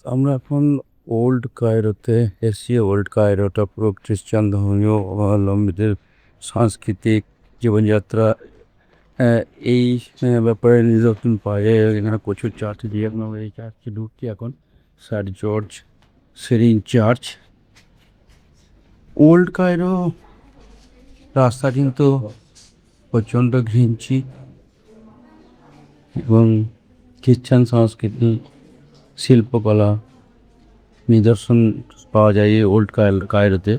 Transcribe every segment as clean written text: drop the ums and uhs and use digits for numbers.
আমরা এখন ওল্ড কায়রোতে এসেছি। ওল্ড কায়রোটা পুরো খ্রিস্টান ধর্মীয় অবলম্বীদের সাংস্কৃতিক জীবনযাত্রা এই ব্যাপারে নিদর্শন পাওয়া যায়। এখানে প্রচুর চার্চ দিয়ে আমরা এই চার্চে ঢুকছি এখন, সেন্ট জর্জ সেরিন চার্চ। ওল্ড কায়রো রাস্তা কিন্তু প্রচণ্ড ঘিঞ্চি এবং খ্রিস্টান সংস্কৃতি শিল্পকলা নিদর্শন পাওয়া যায় এই ওল্ড কায়রোতে।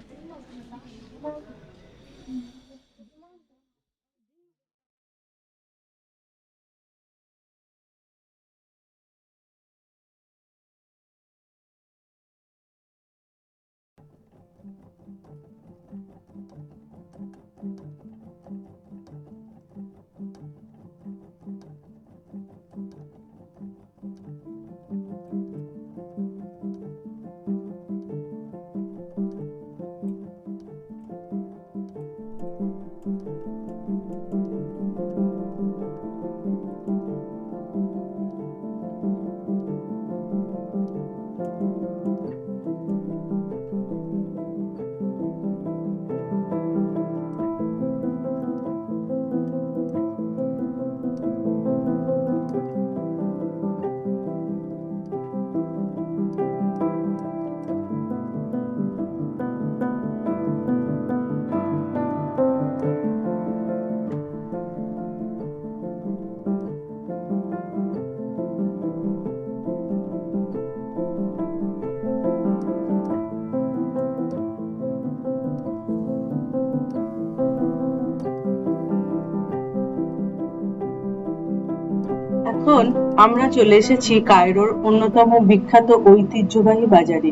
এখন আমরা চলে এসেছি কায়রোর অন্যতম বিখ্যাত ঐতিহ্যবাহী বাজারে।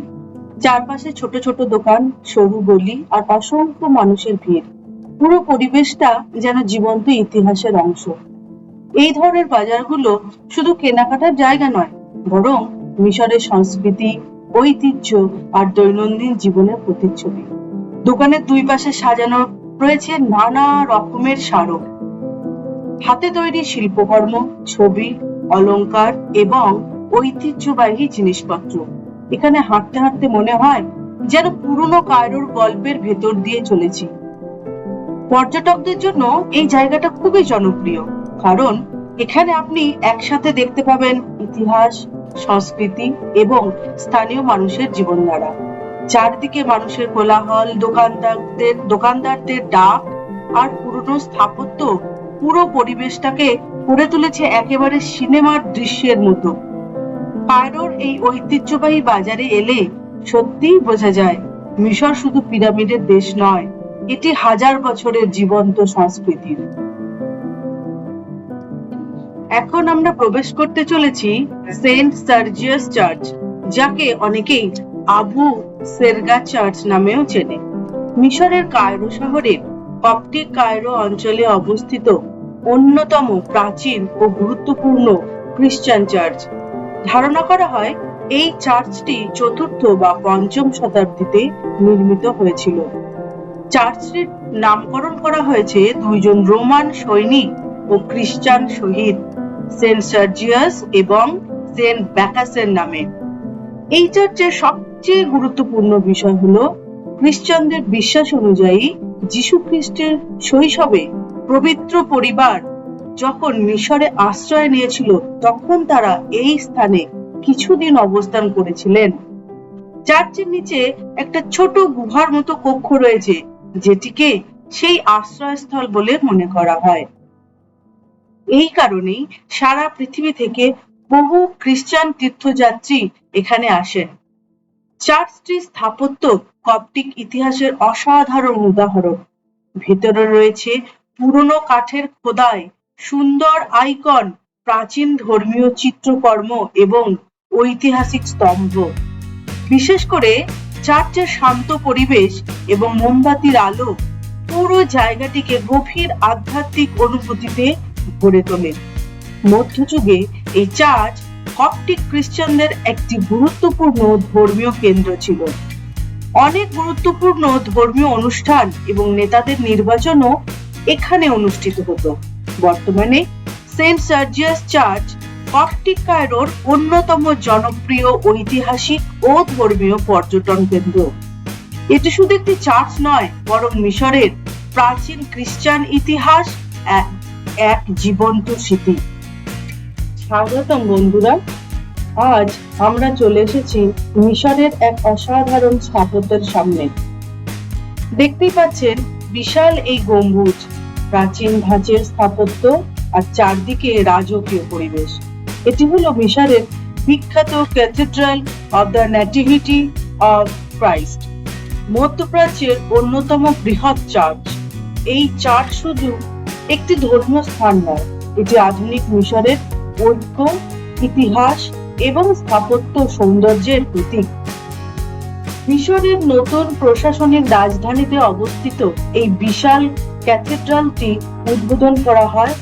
চারপাশে ছোট ছোট দোকান, সরু গলি আর অসংখ্য মানুষের ভিড়। পুরো পরিবেশটা যেন জীবন্ত ইতিহাসের অংশ। এই ধরনের বাজারগুলো শুধু কেনাকাটার জায়গা নয়, বরং মিশরের সংস্কৃতি, ঐতিহ্য আর দৈনন্দিন জীবনের প্রতিচ্ছবি। দোকানের দুই পাশে সাজানো রয়েছে নানা রকমের স্মারক, হাতে তৈরি শিল্পকর্ম, ছবি, অলংকার এবং ঐতিহ্যবাহী জিনিসপত্র। এখানে হাঁটতে হাঁটতে মনে হয় যেন পুরনো কায়রোর গল্পের ভেতর দিয়ে চলেছি। পর্যটকদের জন্য এই জায়গাটা খুবই জনপ্রিয়, কারণ এখানে আপনি একসাথে দেখতে পাবেন ইতিহাস, সংস্কৃতি এবং স্থানীয় মানুষের জীবনধারা। চারদিকে মানুষের কোলাহল, দোকানদারদের ডাক আর পুরনো স্থাপত্য পুরো পরিবেশটাকে করে তুলেছে একেবারে সিনেমার দৃশ্যের মতো। কায়রোর এই ঐতিহ্যবাহী বাজারে এলে সত্যিই বোঝা যায় মিশর শুধু পিরামিডের দেশ নয়, এটি হাজার বছরের জীবন্ত সংস্কৃতির। এখন আমরা প্রবেশ করতে চলেছি সেন্ট সার্জিয়াস চার্চ, যাকে অনেকেই আবু সেরগা চার্চ নামেও চেনে। মিশরের কায়রো শহরের কপ্টিক কায়রো অঞ্চলে অবস্থিত অন্যতম প্রাচীন ও গুরুত্বপূর্ণ খ্রিস্টান চার্চ। ধারণা করা হয় এই চার্চটি চতুর্থ বা পঞ্চম শতাব্দীতে নির্মিত হয়েছিল। চার্চটির নামকরণ করা হয়েছে দুইজন রোমান সৈনিক ও খ্রিস্টান শহীদ, সেন্ট সার্জিয়াস এবং সেন্ট ব্যাকাসের নামে। এই চার্চের সবচেয়ে গুরুত্বপূর্ণ বিষয় হলো খ্রিস্টানদের বিশ্বাস অনুযায়ী যীশু খ্রিস্টের শৈশবে পবিত্র পরিবার যখন মিশরে আশ্রয় নিয়েছিল, তখন তারা এই স্থানে কিছুদিন অবস্থান করেছিলেন। চার্চের নিচে একটা ছোট গুহার মতো কক্ষ রয়েছে, যেটিকে সেই আশ্রয়স্থল বলে মনে করা হয়। এই কারণেই সারা পৃথিবী থেকে বহু খ্রিস্টান তীর্থযাত্রী এখানে আসেন। চার্চটির স্থাপত্য কপ্টিক ইতিহাসের অসাধারণ উদাহরণ। ভেতরে রয়েছে পুরনো কাঠের খোদাই, সুন্দর আইকন, প্রাচীন ধর্মীয় চিত্রকর্ম এবং ঐতিহাসিক স্তম্ভ। বিশেষ করে চার্চের শান্ত পরিবেশ এবং মোমবাতির আলো পুরো জায়গাটিকে গভীর আধ্যাত্মিক অনুভূতিতে ভরে তোলে। মধ্যযুগে এই চার্চ কপ্টিক খ্রিস্টানদের একটি গুরুত্বপূর্ণ ধর্মীয় কেন্দ্র ছিল। অনেক গুরুত্বপূর্ণ ধর্মীয় অনুষ্ঠান এবং নেতাদের নির্বাচনও এখানে অনুষ্ঠিত হতো। বর্তমানে সেন্ট সার্জিয়াস চার্চ কপটিক কায়রোর অন্যতম জনপ্রিয় ঐতিহাসিক ও ধর্মীয় পর্যটন কেন্দ্র। এটি শুধু একটি চার্চ নয়, বরং মিশরের প্রাচীন খ্রিস্টান ইতিহাস এক জীবন্ত স্মৃতি। স্বাগতম বন্ধুরা, আজ আমরা চলে এসেছি মিশরের এক অসাধারণ স্থাপত্যের সামনে। দেখতেই পাচ্ছেন বিশাল এই গম্বুজ, প্রাচীন ধাঁচের স্থাপত্য আর চারদিকে রাজকীয় পরিবেশ। এটি হলো মিশরের বিখ্যাত cathedral of the nativity of Christ, মধ্যপ্রাচ্যের অন্যতম বৃহৎ চার্চ। এই চার্চ শুধু একটি ধর্মীয় স্থান নয়, এটি আধুনিক মিশরের ঐক্য, ইতিহাস এবং স্থাপত্য সৌন্দর্যের প্রতীক। মিশরের নতুন প্রশাসনিক রাজধানীতে অবস্থিত এই বিশাল ক্যাথিড্রালটি উদ্বোধন করা হয়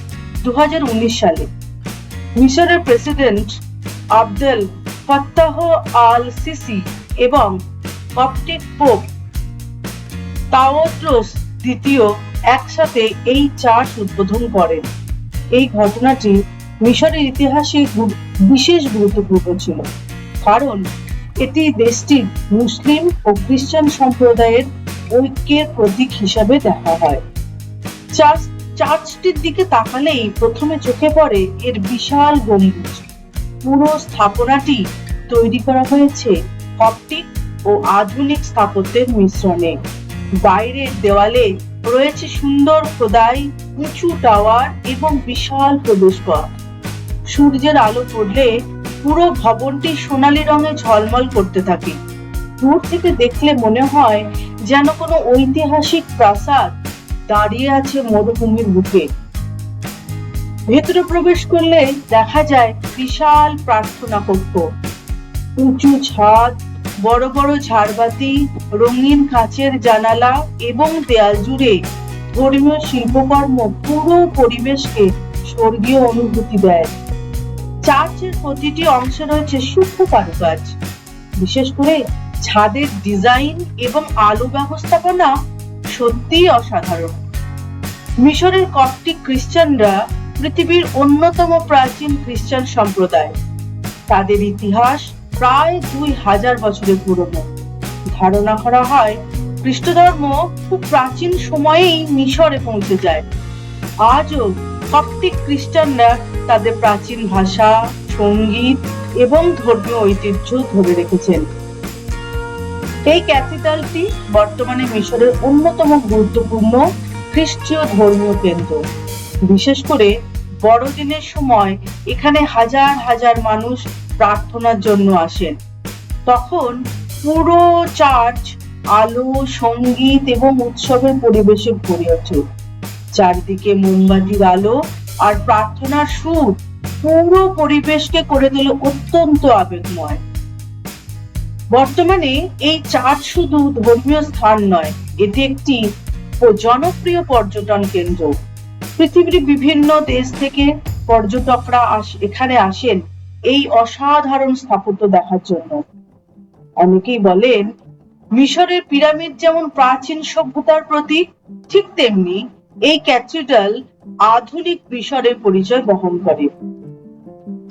2019 সালে। মিশরের president Abdel Fattah al CC এবং কপটিক পোপ তাওদ্রোস দ্বিতীয় একসাথে এই চার্চ উদ্বোধন করেন। এই ঘটনাটি মিশরের ইতিহাসে বিশেষ গুরুত্বপূর্ণ ছিল, কারণ এটি দেশটির মুসলিম ও খ্রিস্টান সম্প্রদায়ের ঐক্যের প্রতীক হিসাবে দেখা হয়। চার্চটির দিকে তাকালেই প্রথমে চোখে পড়ে এর বিশাল গম্বুজ। পুরো স্থাপনাটি তৈরি করা হয়েছে কপটিক ও আধুনিক স্থাপত্যের মিশ্রণে। বাইরের দেওয়ালে রয়েছে সুন্দর খোদাই, উঁচু টাওয়ার এবং বিশাল প্রবেশপথ। সূর্যের আলো পড়লে পুরো ভবনটি সোনালী রঙে ঝলমল করতে থাকে। দূর থেকে দেখলে মনে হয় যেন কোনো ঐতিহাসিক প্রাসাদ দাঁড়িয়ে আছে মরুভূমির বুকে। ভেতরে প্রবেশ করলে দেখা যায় বিশাল প্রার্থনা কক্ষ, উঁচু ছাদ, বড় বড় ঝাড়বাতি, রঙিন কাচের জানালা এবং দেয়াল জুড়ে ধর্মীয় শিল্পকর্ম পুরো পরিবেশকে স্বর্গীয় অনুভূতি দেয়। চার্চের প্রতিটি অংশে রয়েছে সূক্ষ্ম কারুকাজ, বিশেষ করে ছাদের ডিজাইন এবং আলো ব্যবস্থাপনা সত্যিই অসাধারণ। মিশরের কপটিক খ্রিস্টানরা পৃথিবীর অন্যতম প্রাচীন খ্রিস্টান সম্প্রদায়। তাদের ইতিহাস প্রায় 2000 বছরের পুরনো। ধারণা করা হয় খ্রিস্ট ধর্ম খুব প্রাচীন সময়েই মিশরে পৌঁছে যায়। আজও কপটিক খ্রিস্টানরা তাদের প্রাচীন ভাষা, সঙ্গীত এবং ধর্মীয় ঐতিহ্য ধরে রেখেছেন। এই ক্যাথিড্রালটি বর্তমানে মিশরের অন্যতম গুরুত্বপূর্ণ খ্রিস্টীয় ধর্মীয় কেন্দ্র। বিশেষ করে বড়দিনের সময় এখানে হাজার হাজার মানুষ প্রার্থনার জন্য আসেন। তখন পুরো চার্চ আলো, সঙ্গীত এবং উৎসবের পরিবেশে ভরে ওঠে। চারদিকে মোমবাতির আলো আর প্রার্থনার সুর পুরো পরিবেশকে করে তোলে অত্যন্ত আবেগময়। বর্তমানে এই চার্চ শুধু ধর্মীয় স্থান নয়, এটি একটি জনপ্রিয় পর্যটন কেন্দ্র। পৃথিবীর বিভিন্ন দেশ থেকে পর্যটকরা এখানে আসেন এই অসাধারণ স্থাপত্য দেখার জন্য। অনেকেই বলেন মিশরের পিরামিড যেমন প্রাচীন সভ্যতার প্রতীক, ঠিক তেমনি এই ক্যাথিড্রাল আধুনিক মিশরের পরিচয় বহন করে।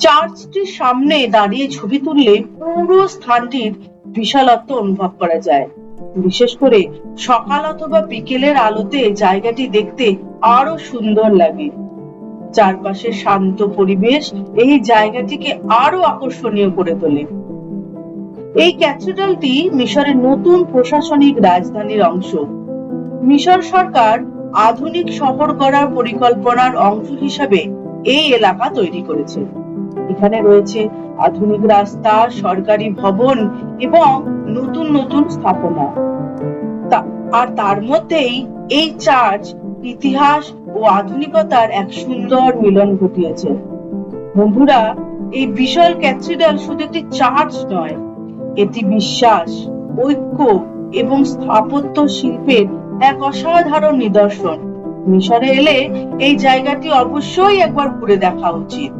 চার্চটির সামনে দাঁড়িয়ে ছবি তুললে পুরো স্থানটির বিশালত্ব অনুভব করা যায়। বিশেষ করে সকাল অথবা বিকেলের আলোতে জায়গাটি দেখতে আরো সুন্দর লাগে। চারপাশে শান্ত পরিবেশ এই জায়গাটিকে আরো আকর্ষণীয় করে তোলে। এই ক্যাথিড্রালটি মিশরের নতুন প্রশাসনিক রাজধানীর অংশ। মিশর সরকার আধুনিক শহর গড়ার পরিকল্পনার অংশ হিসাবে এই এলাকা তৈরি করেছে। এখানে রয়েছে আধুনিক রাস্তা, সরকারি ভবন এবং নতুন নতুন স্থাপনা। আর তার মধ্যেই এই চার্চ ইতিহাস ও আধুনিকতার এক সুন্দর মিলন ঘটিয়েছে। বন্ধুরা, এই বিশাল ক্যাথিড্রাল শুধু একটি চার্চ নয়, এটি বিশ্বাস, ঐক্য এবং স্থাপত্য শিল্পের এক অসাধারণ নিদর্শন। মিশরে এলে এই জায়গাটি অবশ্যই একবার ঘুরে দেখা উচিত।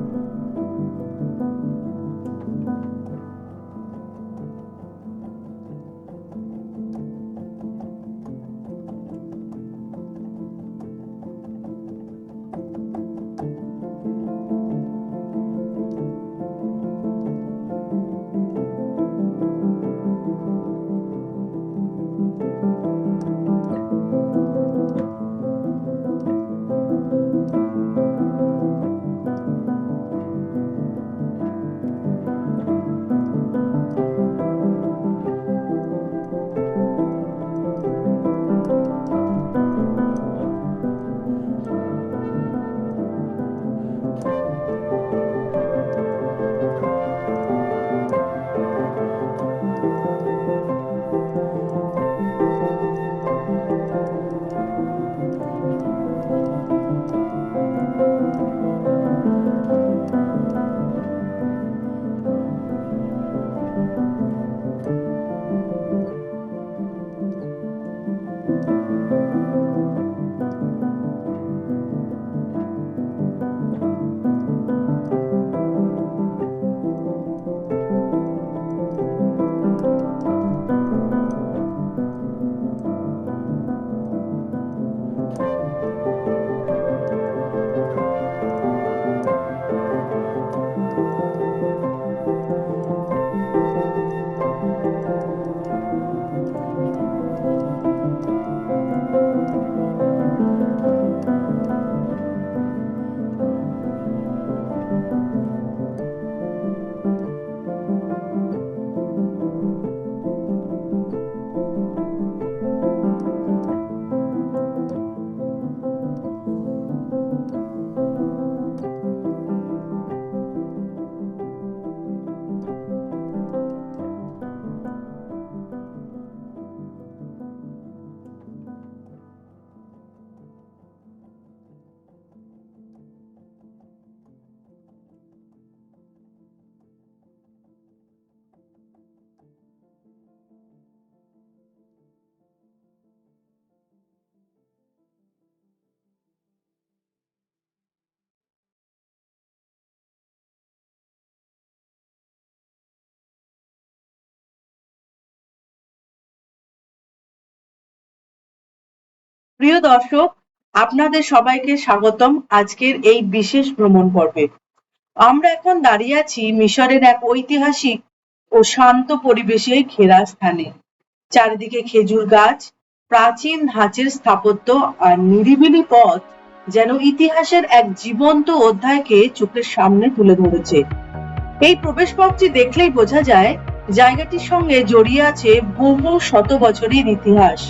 প্রিয় দর্শক, আপনাদের সবাইকে স্বাগতম আজকের এই বিশেষ ভ্রমণ পর্বে। আমরা এখন দাঁড়িয়ে আছি মিশরের এক ঐতিহাসিক ও শান্ত পরিবেশে ঘেরা স্থানে। চারিদিকে খেজুর গাছ, প্রাচীন ধাঁচের স্থাপত্য আর নিরিবিলি পথ যেন ইতিহাসের এক জীবন্ত অধ্যায়কে চোখের সামনে তুলে ধরেছে। এই প্রবেশ পথটি দেখলেই বোঝা যায় জায়গাটির সঙ্গে জড়িয়ে আছে বহু শত বছরের ইতিহাস।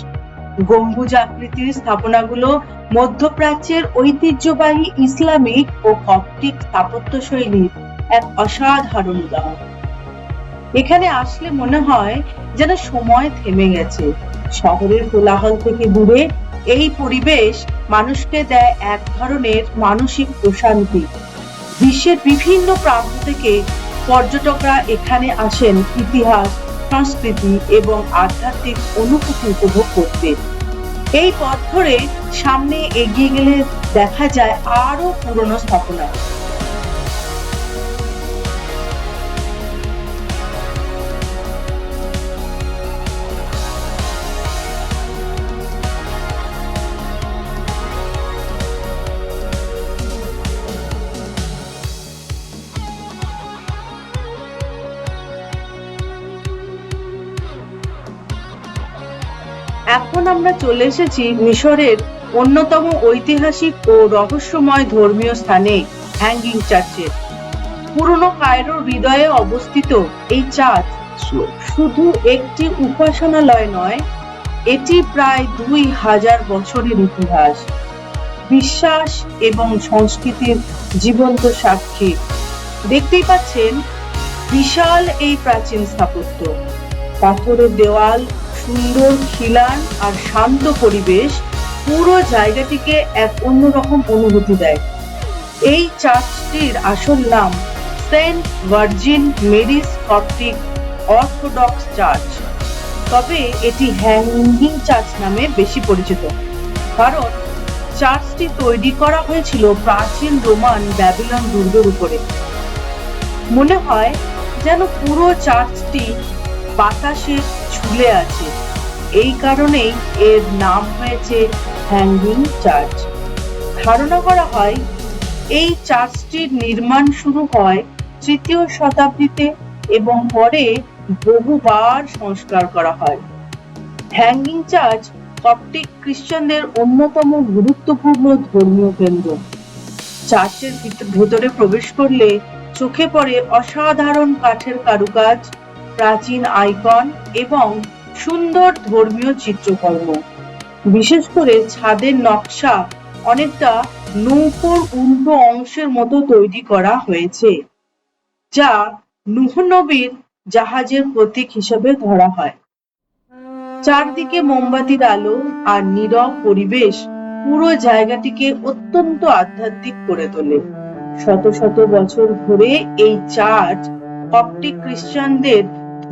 গম্বুজ আকৃতির স্থাপনাগুলো মধ্যপ্রাচ্যের ঐতিহ্যবাহী ইসলামিক ও কপ্টিক স্থাপত্য শৈলীর এক অসাধারণ উদাহরণ। এখানে আসলে মনে হয় যেন সময় থেমে গেছে। শহরের কোলাহল থেকে দূরে এই পরিবেশ মানুষকে দেয় এক ধরনের মানসিক প্রশান্তি। বিশ্বের বিভিন্ন প্রান্ত থেকে পর্যটকরা এখানে আসেন ইতিহাস, সংস্কৃতি এবং আধ্যাত্মিক অনুভূতি উপভোগ করতে। এই পথ ধরে সামনে এগিয়ে গেলে দেখা যায় আরো পুরনো স্থাপনা। এখন আমরা চলে এসেছি মিশরের অন্যতম ঐতিহাসিক ও রহস্যময় ধর্মীয় স্থানে হ্যাঙ্গিং চার্চে। পুরনো কায়রোর হৃদয়ে অবস্থিত এই চার্চ শুধু একটি উপাসনালয় নয়, এটি প্রায় 2000 বছরের ইতিহাস, বিশ্বাস এবং সংস্কৃতির জীবন্ত সাক্ষী। দেখতেই পাচ্ছেন বিশাল এই প্রাচীন স্থাপত্য, পাথরের দেওয়াল, সুন্দর খিলান আর শান্ত পরিবেশ পুরো জায়গাটিকে এক অন্যরকম অনুভূতি দেয়। এই চার্চটির আসল নাম Saint Virgin Mary's Coptic Orthodox church, তবে এটি হ্যাঙ্গিং চার্চ নামে বেশি পরিচিত, কারণ চার্চটি তৈরি করা হয়েছিল প্রাচীন রোমান ব্যাবিলন দুর্গের উপরে। মনে হয় যেন পুরো চার্চটি বাতাসে ঝুলে আছে, এই কারণেই এর নাম হয়েছে হ্যাঙ্গিং চার্চ। ধারণা করা হয় এই চার্চটির নির্মাণ শুরু হয় 3য় শতাব্দীতে এবং পরে বহুবার সংস্কার করা হয়। হ্যাঙ্গিং চার্চ কপ্টিক খ্রিস্টানদের অন্যতম গুরুত্বপূর্ণ ধর্মীয় কেন্দ্র। চার্চের ভেতরে প্রবেশ করলে চোখে পড়ে অসাধারণ কাঠের কারুকাজ, প্রাচীন আইকন এবং সুন্দর ধর্মীয় চিত্রকর্ম। বিশেষ করে ছাদের নকশা অনেকটা নৌকোর উল্টো অংশের মতো তৈরি করা হয়েছে, যা নূহ নবীর জাহাজের প্রতীক হিসেবে ধরা হয়। চারদিকে মোমবাতির আলো আর নীরব পরিবেশ পুরো জায়গাটিকে অত্যন্ত আধ্যাত্মিক করে তোলে। শত শত বছর ধরে এই চার্চ কপ্টিক খ্রিস্টানদের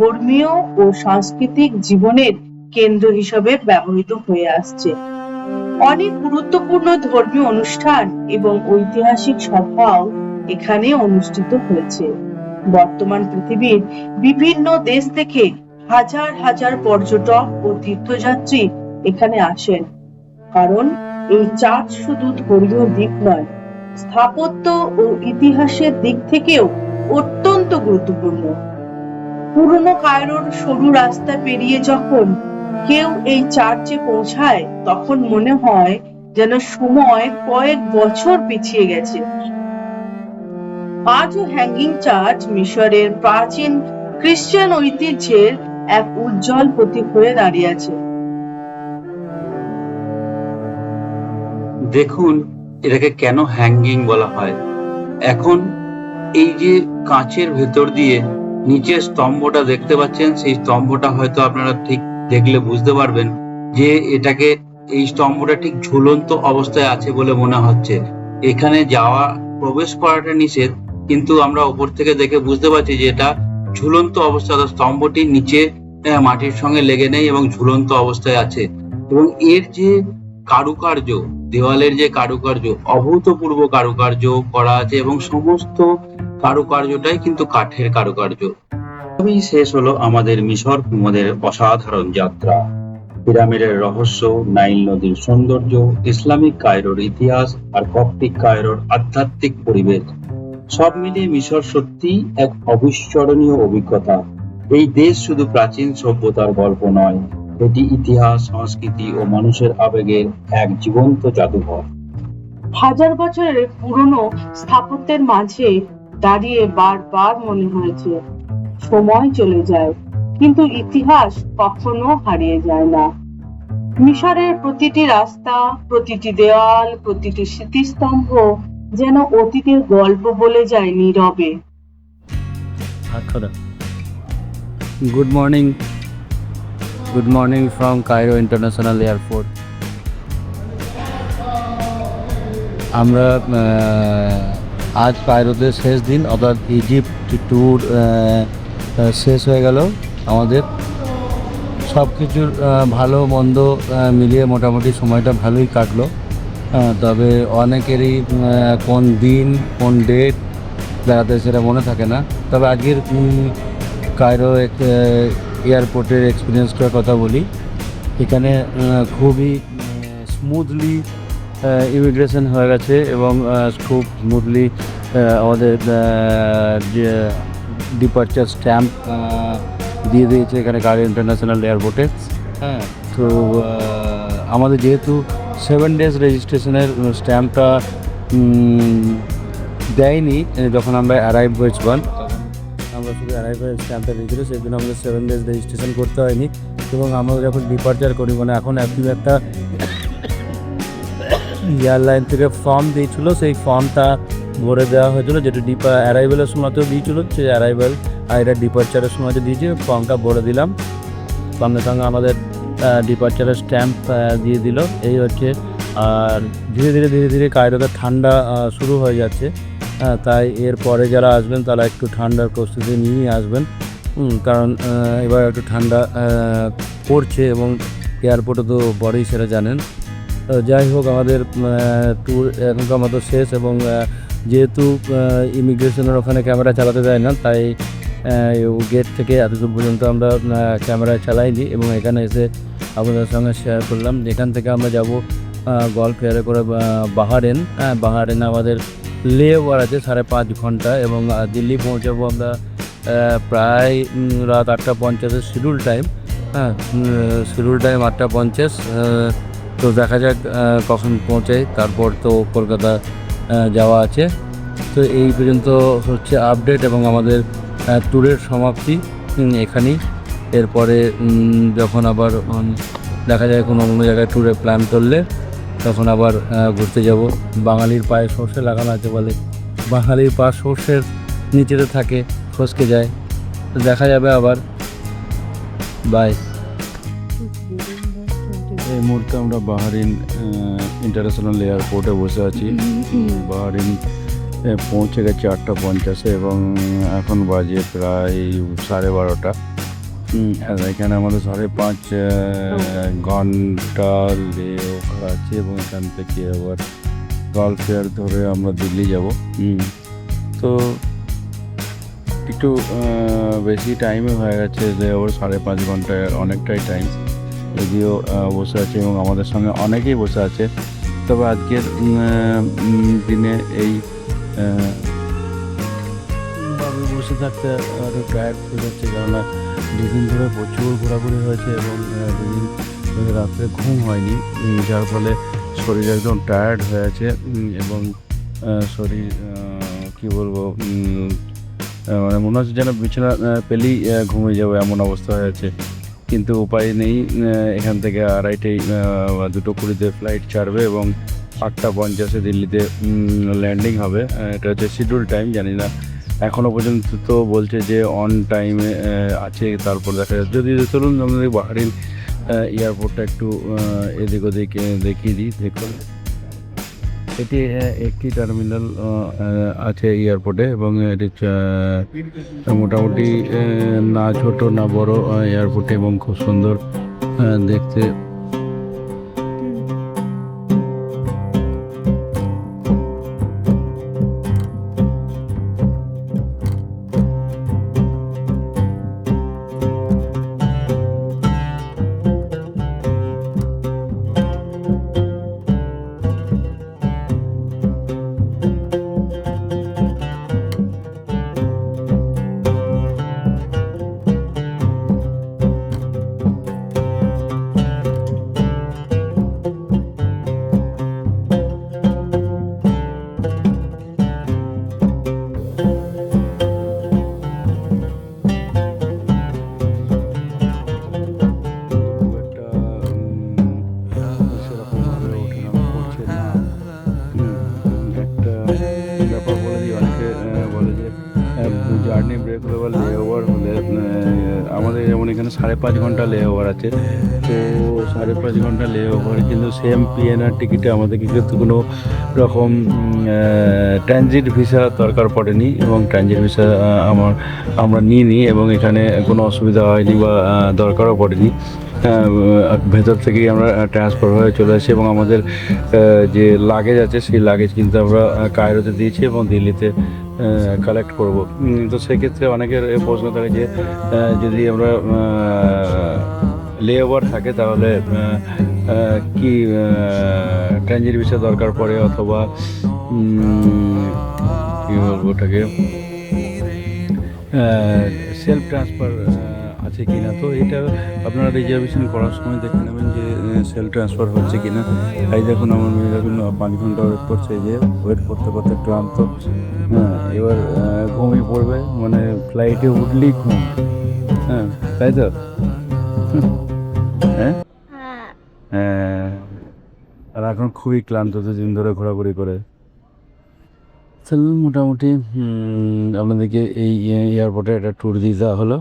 ধর্মীয় ও সাংস্কৃতিক জীবনের কেন্দ্র হিসেবে ব্যবহৃত হয়ে আসছে। অনেক গুরুত্বপূর্ণ ধর্মীয় অনুষ্ঠান এবং ঐতিহাসিক সভাও এখানে অনুষ্ঠিত হয়েছে। বর্তমান পৃথিবীর বিভিন্ন দেশ থেকে হাজার হাজার পর্যটক ও তীর্থযাত্রী এখানে আসেন, কারণ এই চার্চ শুধু ধর্মীয় দিক নয়, স্থাপত্য ও ইতিহাসের দিক থেকেও অত্যন্ত গুরুত্বপূর্ণ। পুরনো কায়রোর সরু রাস্তা পেরিয়ে যখন কেউ এই চার্চে পৌঁছায়, তখন মনে হয় যেন সময় কয়েক বছর পিছিয়ে গেছে। আজও হ্যাঙ্গিং চার্চ মিশরের প্রাচীন খ্রিস্টান ঐতিহ্যের এক উজ্জ্বল প্রতীক হয়ে দাঁড়িয়ে আছে। দেখুন, এটাকে কেন হ্যাঙ্গিং বলা হয়। এখন এই যে কাঁচের ভেতর দিয়ে নিচের স্তম্ভটা দেখতে পাচ্ছেন, সেই স্তম্ভটা হয়তো আপনারা ঠিক দেখলে বুঝতে পারবেন যে এটাকে, এই স্তম্ভটা ঠিক ঝুলন্ত অবস্থায় আছে বলে মনে হচ্ছে। এখানে যাওয়া, প্রবেশ করাটা নিষেধ, কিন্তু আমরা উপর থেকে দেখে বুঝতে পারছি যে এটা ঝুলন্ত অবস্থা, স্তম্ভটি নিচে মাটির সঙ্গে লেগে নেই এবং ঝুলন্ত অবস্থায় আছে। এবং এর যে কারুকার্য, দেওয়ালের যে কারুকার্য, অভূতপূর্ব কারুকার্য করা আছে এবং সমস্ত কারুকার্যটাই কিন্তু কাঠের কারুকার্য। তবেই শেষ হলো আমাদের মিশর ভ্রমণের অসাধারণ যাত্রা। পিরামিডের রহস্য, নাইল নদীর সৌন্দর্য, ইসলামিক কায়রোর ইতিহাস আর কপ্টিক কায়রোর আধ্যাত্মিক পরিবেশ, সব মিলিয়ে মিশর সত্যিই এক অবিস্মরণীয় অভিজ্ঞতা। এই দেশ শুধু প্রাচীন সভ্যতার গল্প নয়, এটি ইতিহাস, সংস্কৃতি ও মানুষের আবেগের এক জীবন্ত জাদুঘর। হাজার বছরের পুরনো স্থাপত্যের মাঝে দাঁড়িয়ে বারবার মনে হয়েছে সময় চলে যায়, কিন্তু ইতিহাস কখনো হারিয়ে যায় না। মিশরের প্রতিটি রাস্তা, প্রতিটি দেওয়াল, প্রতিটি স্মৃতিস্তম্ভ যেন অতীতের গল্প বলে যায় নীরবে। Good morning, good morning from Cairo international airport. আমরা আজ কায়রোতে শেষ দিন, অর্থাৎ ইজিপ্ট ট্যুর শেষ হয়ে গেল আমাদের। সব কিছুর ভালো মন্দ মিলিয়ে মোটামুটি সময়টা ভালোই কাটলো। তবে অনেকেরই কোন দিন কোন ডেট বেড়াতে সেটা মনে থাকে না। তবে আজকের কায়রো এয়ারপোর্টের এক্সপিরিয়েন্সটার কথা বলি। এখানে খুবই স্মুথলি ইমিগ্রেশন হয়ে গেছে এবং খুব স্মুথলি আমাদের যে ডিপার্চার স্ট্যাম্প দিয়ে দিয়েছে এখানে কায়রো ইন্টারন্যাশনাল এয়ারপোর্টে। হ্যাঁ, তো আমাদের যেহেতু 7 days রেজিস্ট্রেশনের স্ট্যাম্পটা দেয়নি যখন আমরা অ্যারাইভ হয়েছিলাম, তখন আমরা শুধু অ্যারাইভের স্ট্যাম্পটা দিয়েছিল, সেই জন্য আমাদের 7 days রেজিস্ট্রেশন করতে হয়নি। এবং আমরা যখন ডিপার্চার করি, মানে এখন একটা এয়ারলাইন থেকে ফর্ম দিয়েছিল, সেই ফর্মটা ভরে দেওয়া হয়েছিল, যেটা অ্যারাইভেলের সময়তেও দিয়েছিল, সেই অ্যারাইভেল আর এটা ডিপার্চারের সময়তে দিয়েছে। ফর্মটা ভরে দিলাম, সঙ্গে সঙ্গে আমাদের ডিপার্চারের স্ট্যাম্প দিয়ে দিল। এই হচ্ছে। আর ধীরে ধীরে কায়রোতে ঠান্ডা শুরু হয়ে যাচ্ছে, তাই এরপরে যারা আসবেন তারা একটু ঠান্ডার প্রস্তুতি নিয়েই আসবেন, কারণ এবার একটু ঠান্ডা পড়ছে এবং এয়ারপোর্টে তো বড়ই সেটা জানেন। যাই হোক, আমাদের ট্যুর এখনকার মতো শেষ। এবং যেহেতু ইমিগ্রেশনের ওখানে ক্যামেরা চালাতে দেয় না, তাই গেট থেকে এতদূর পর্যন্ত আমরা ক্যামেরা চালাইনি এবং এখানে এসে আপনাদের সঙ্গে শেয়ার করলাম। এখান থেকে আমরা যাব গল্ফ এয়ারে করে বাহারেন। বাহারেন আমাদের লে ওভার আছে 5.5 ঘন্টা এবং দিল্লি পৌঁছাবো আমরা প্রায় রাত 8:50 শিডিউল টাইম। Schedule time 8:50। তো দেখা যাক কখন পৌঁছাই, তারপর তো কলকাতা যাওয়া আছে। তো এই পর্যন্ত হচ্ছে আপডেট এবং আমাদের ট্যুরের সমাপ্তি এখানেই। এরপরে যখন আবার দেখা যায় কোনো অন্য জায়গায় ট্যুরে প্ল্যান করলে, তখন আবার ঘুরতে যাব। বাঙালির পায়ে সর্ষে লাগানো আছে বলে, বাঙালির পা সর্ষের নিচেতে থাকে, ফসকে যায়। তো দেখা যাবে আবার। বাই। এই মুহূর্তে আমরা বাহারিন ইন্টারন্যাশনাল এয়ারপোর্টে বসে আছি। বাহারিন পৌঁছে গেছে 8:50 এবং এখন বাজে প্রায় 12:30। এখানে আমাদের 5.5 ঘন্টা লে ওভার আছে এবং এখান থেকে আবার গল্ফ এয়ার ধরে আমরা দিল্লি যাব। তো একটু বেশি টাইমে হয়ে গেছে, লে ওভার 5.5 ঘন্টায় অনেকটাই টাইম। যদিও বসে আছে এবং আমাদের সঙ্গে অনেকেই বসে আছে, তবে আজকের দিনে এই বসে থাকতে আরও টায়ার্ড হয়ে যাচ্ছে, কেননা দুদিন ধরে প্রচুর ঘোরাঘুরি হয়েছে এবং দুদিন ধরে রাত্রে ঘুম হয়নি, যার ফলে শরীর একদম টায়ার্ড হয়ে আছে এবং শরীর কী বলবো, মানে মনে হচ্ছে যেন বিছানা পেলেই ঘুমিয়ে যাবে, এমন অবস্থা হয়ে আছে। কিন্তু উপায় নেই। এখান থেকে 2:30 2:20 ফ্লাইট ছাড়বে এবং 8:50 দিল্লিতে ল্যান্ডিং হবে। এটা হচ্ছে শিডিউল টাইম, জানি না এখনও পর্যন্ত তো বলছে যে অন টাইমে আছে। তারপর দেখা যাচ্ছে, যদি চলুন আমাদের বাহারিন এয়ারপোর্টটা একটু এদিক ওদিক দেখিয়ে দিই। দেখুন, এটি একটি টার্মিনাল আছে এয়ারপোর্টে এবং এটি মোটামুটি না ছোট না বড় এয়ারপোর্ট এবং খুব সুন্দর দেখতে। আমাদের যেমন এখানে 5.5 ঘন্টা লে ওভার আছে, তো 5.5 ঘন্টা লে ওভার কিন্তু সেম পিএনআর টিকিটে আমাদেরকে কিন্তু কোনো রকম ট্রানজিট ভিসা দরকার পড়েনি, এবং ট্রানজিট ভিসা আমরা নিইনি, এবং এখানে কোনো অসুবিধা হয়নি বা দরকারও পড়েনি। ভেতর থেকেই আমরা ট্রান্সফার হয়ে চলে আসি, এবং আমাদের যে লাগেজ আছে সেই লাগেজ কিন্তু আমরা কায়রোতে দিয়েছি এবং দিল্লিতে কালেক্ট করব। তো সেক্ষেত্রে অনেকের প্রশ্ন থাকে যে যদি আমরা লে ওভার থাকে তাহলে কি ট্রানজিট ভিসা দরকার পড়ে, অথবা কী বলবো ওটাকে সেলফ ট্রান্সফার আছে কি না। তো এটা আপনারা রিজার্ভেশন করার সময় দেখে নেবেন যে সেলফ ট্রান্সফার হচ্ছে কি না। এই দেখুন আমার মেয়ে দেখুন 5 ঘন্টা ওয়েট করছে, যে ওয়েট করতে করতে ক্লান্ত। হ্যাঁ, এবার ঘুমিয়ে পড়বে, মানে ফ্লাইটে উঠলেই ঘুম। হ্যাঁ, তাই তো। হ্যাঁ হ্যাঁ, আর এখন খুবই ক্লান্ত, 2 দিন ধরে ঘোরাঘুরি করে। তাহলে মোটামুটি আপনাদেরকে এই এয়ারপোর্টে একটা ট্যুর দিয়ে দেওয়া হলো।